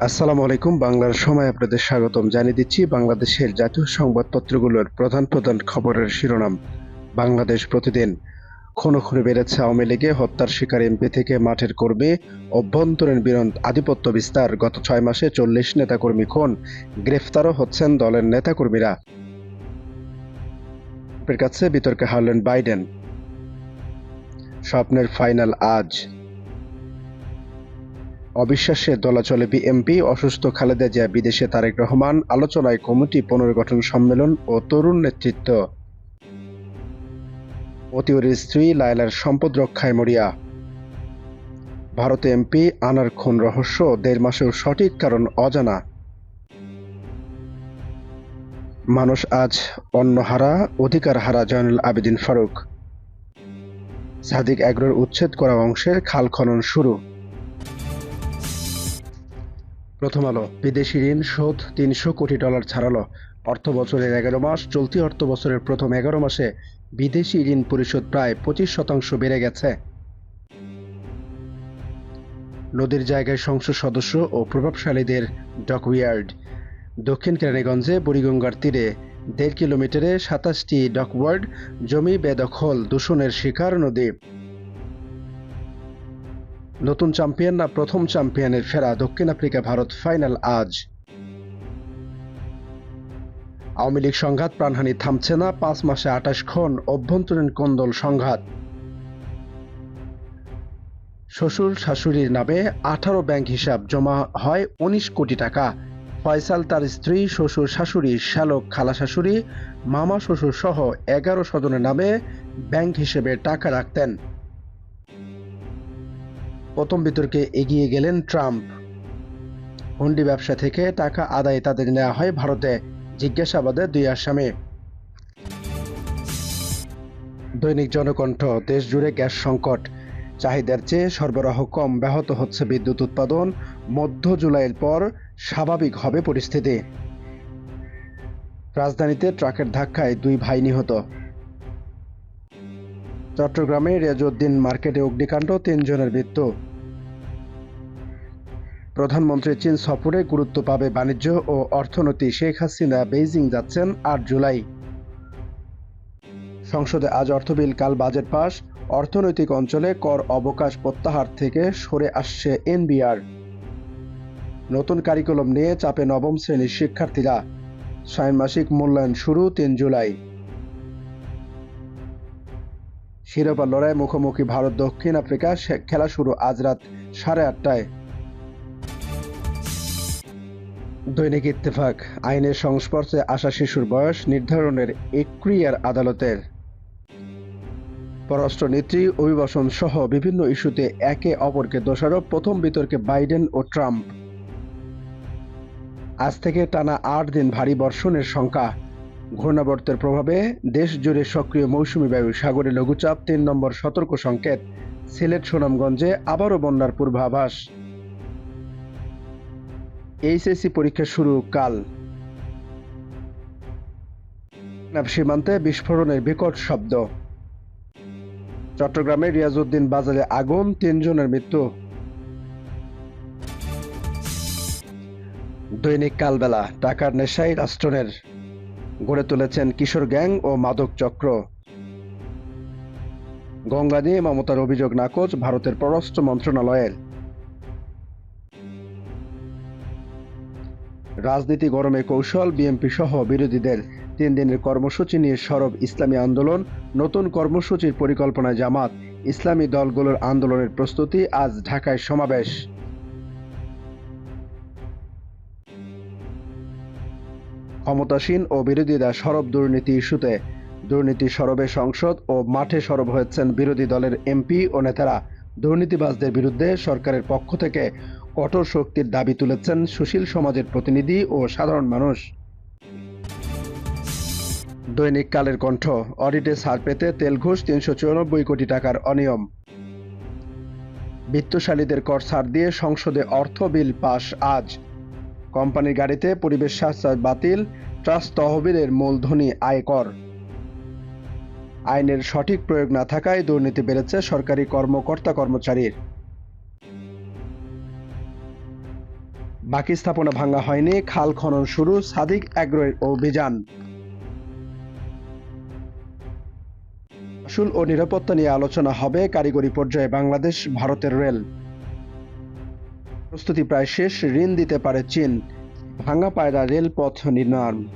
আসসালামু আলাইকুম। বাংলার সময় আপনাদের স্বাগতম জানিয়ে দিচ্ছি বাংলাদেশের জাতীয় সংবাদপত্রগুলোর প্রধান প্রধান খবরের শিরোনাম। বাংলাদেশ প্রতিদিন। খুনো খুনি বেড়েছে আওয়ামী লীগে, হত্যার শিকার এমপি থেকে মাঠের কর্মী, অভ্যন্তরীণ আধিপত্য বিস্তার, গত 6 মাসে 40 নেতাকর্মী খুন, গ্রেফতারও হচ্ছেন দলের নেতাকর্মীরা। ট্রাম্পের কাছে বিতর্কে হারলেন বাইডেন। স্বপ্নের ফাইনাল আজ। অবিশ্বাসে দোলাচলে বিএনপি, অসুস্থ খালেদা জিয়া বিদেশে তারেক রহমান, আলোচনায় কমিটি পুনর্গঠন সম্মেলন ও তরুণ নেতৃত্ব। অতিওর স্ত্রী লায়লার সম্পদ রক্ষায় মরিয়া। ভারতে এমপি আনার খুন রহস্য, 1.5 মাসেও সঠিক কারণ অজানা। মানুষ আজ অন্নহারা, অধিকার হারা জয়নুল আবেদিন ফারুক। সাদিক অ্যাগ্রোর উচ্ছেদ করা অংশের খাল খনন শুরু। প্রথম আলো। বিদেশি ঋণ শোধ $300 কোটি ছাড়ালো। অর্থ বছরের 11 মাস। চলতি অর্থ বছরের প্রথম 11 মাসে বিদেশি ঋণ পরিশোধ প্রায় 25% বেড়ে গেছে। নদীর জায়গায় সংসদ সদস্য ও প্রভাবশালীদের ডকইয়ার্ড। দক্ষিণ কেরানীগঞ্জে বুড়িগঙ্গার তীরে 1.5 কিলোমিটারে 27টি ডকইয়ার্ড, জমি বেদখল, দূষণের শিকার নদী। নতুন চ্যাম্পিয়ন না প্রথম চ্যাম্পিয়নের ফেরা, দক্ষিণ আফ্রিকা ভারত ফাইনাল আজ। আওয়ামী লীগ সংঘাত, প্রাণহানি থামছে না, 5 মাসে 28 খুন, অভ্যন্তরীণ কোন্দল সংঘাত। শ্বশুর শাশুড়ির নামে 18 ব্যাংক হিসাব, জমা হয় 19 কোটি টাকা। ফয়সাল, তার স্ত্রী, শ্বশুর শাশুড়ি, শ্যালক, খালা শাশুড়ি, মামা শ্বশুর সহ 11 স্বজনের নামে ব্যাংক হিসেবে টাকা রাখতেন। প্রথম বিতর্কে এগিয়ে গেলেন ট্রাম্প। হুন্ডি ব্যবসা থেকে টাকা আদায়ে তাদের নেওয়া হয় ভারতে, জিজ্ঞাসাবাদে 2 আসামি। দৈনিক জনকণ্ঠ। দেশ জুড়ে গ্যাস সংকট, চাহিদার চেয়ে সরবরাহ কম, ব্যাহত হচ্ছে বিদ্যুৎ উৎপাদন, মধ্য জুলাইয়ের পর স্বাভাবিক হবে পরিস্থিতি। রাজধানীতে ট্রাকের ধাক্কায় 2 ভাই নিহত। চট্টগ্রামে রেজউদ্দিন মার্কেটে অগ্নিকাণ্ড, 3 জনের মৃত্যু। প্রধানমন্ত্রী চীন সফরে গুরুত্ব পাবে বাণিজ্য ও অর্থনীতি, শেখ হাসিনা বেইজিং যাচ্ছেন 8 জুলাই। সংসদে আজ অর্থ বিল, কাল বাজেট পাস। অর্থনৈতিক অঞ্চলে কর অবকাশ প্রত্যাহার থেকে সরে আসছে এনবিআর। নতুন কারিকুলাম নিয়ে চাপে নবম শ্রেণীর শিক্ষার্থীরা। ষান্মাসিক মূল্যায়ন শুরু 3 জুলাই। শিরোপা লড়াই মুখোমুখি ভারত দক্ষিণ আফ্রিকা, খেলা শুরু আজ রাত 8:30টায়। দৈনিক ইত্তেফাক। আইনের সংস্পর্শে আসা শিশুর বয়স নির্ধারণের এখতিয়ার আদালতের। পররাষ্ট্রনীতি, অভিবাসন সহ বিভিন্ন ইস্যুতে একে অপরকে দোষারোপ, প্রথম বিতর্কে বাইডেন ও ট্রাম্প। আজ থেকে টানা 8 দিন ভারী বর্ষণের শঙ্কা। ঘূর্ণাবর্তের প্রভাবে দেশ জুড়ে সক্রিয় মৌসুমি বায়ু, সাগরে লঘুচাপ, 3 নম্বর সতর্ক সংকেত। সিলেট সুনামগঞ্জে আবারও বন্যার পূর্বাভাস। এইচএসসি পরীক্ষা শুরু কাল। সীমান্তে বিস্ফোরণের বিকট শব্দ। চট্টগ্রামে রিয়াজউদ্দিন বাজারে আগুন, 3 জনের মৃত্যু। দৈনিক কালবেলা। টাকার নেশায় রাষ্ট্রনের গড়ে তুলেছেন কিশোর গ্যাং ও মাদক চক্র। গঙ্গা নিয়ে মমতার অভিযোগ নাকচ ভারতের পররাষ্ট্র মন্ত্রণালয়ের। রাজনীতি গরমে কৌশল, বিএনপি সহ বিরোধীদের 3 দিনের কর্মসূচি নিয়ে সরব ইসলামী আন্দোলন। নতুন কর্মসূচির পরিকল্পনায় জামাত, ইসলামী দলগুলোর আন্দোলনের প্রস্তুতি, আজ ঢাকায় সমাবেশ। ক্ষমতাসীন ও বিরোধীরা সরব দুর্নীতি ইস্যুতে। দুর্নীতি সরবে সংসদ ও মাঠে সরব হয়েছেন বিরোধী দলের এমপি ও নেতারা। দুর্নীতিবাজদের বিরুদ্ধে সরকারের পক্ষ থেকে কঠোর শক্তির দাবি তুলেছেন সুশীল সমাজের প্রতিনিধি ও সাধারণ মানুষ। দৈনিক কালের কণ্ঠ। অডিটে ছাড় পেতে তেল ঘুষ, 394 কোটি টাকার অনিয়ম। বিত্তশালীদের কর ছাড় দিয়ে সংসদে অর্থ বিল পাস আজ। কোম্পানির গাড়িতে পরিবেশ সাশ্রয় বাতিল, ট্রাস্ট তহবিলের মূলধনী আয়কর। আইনের সঠিক প্রয়োগ না থাকায় দুর্নীতি বেড়েছে সরকারি কর্মকর্তা কর্মচারীর। বাকি স্থাপনা ভাঙা হয়নি, খাল খনন শুরু, সাদিক অ্যাগ্রোর অভিযান। মাসুল ও নিরাপত্তা নিয়ে আলোচনা হবে কারিগরি পর্যায়ে বাংলাদেশ ভারতের রেল। প্রস্তুতি প্রায় শেষ, ঋণ দিতে পারে চীন। ভাঙা পায়রা রেলপথ নির্মাণ।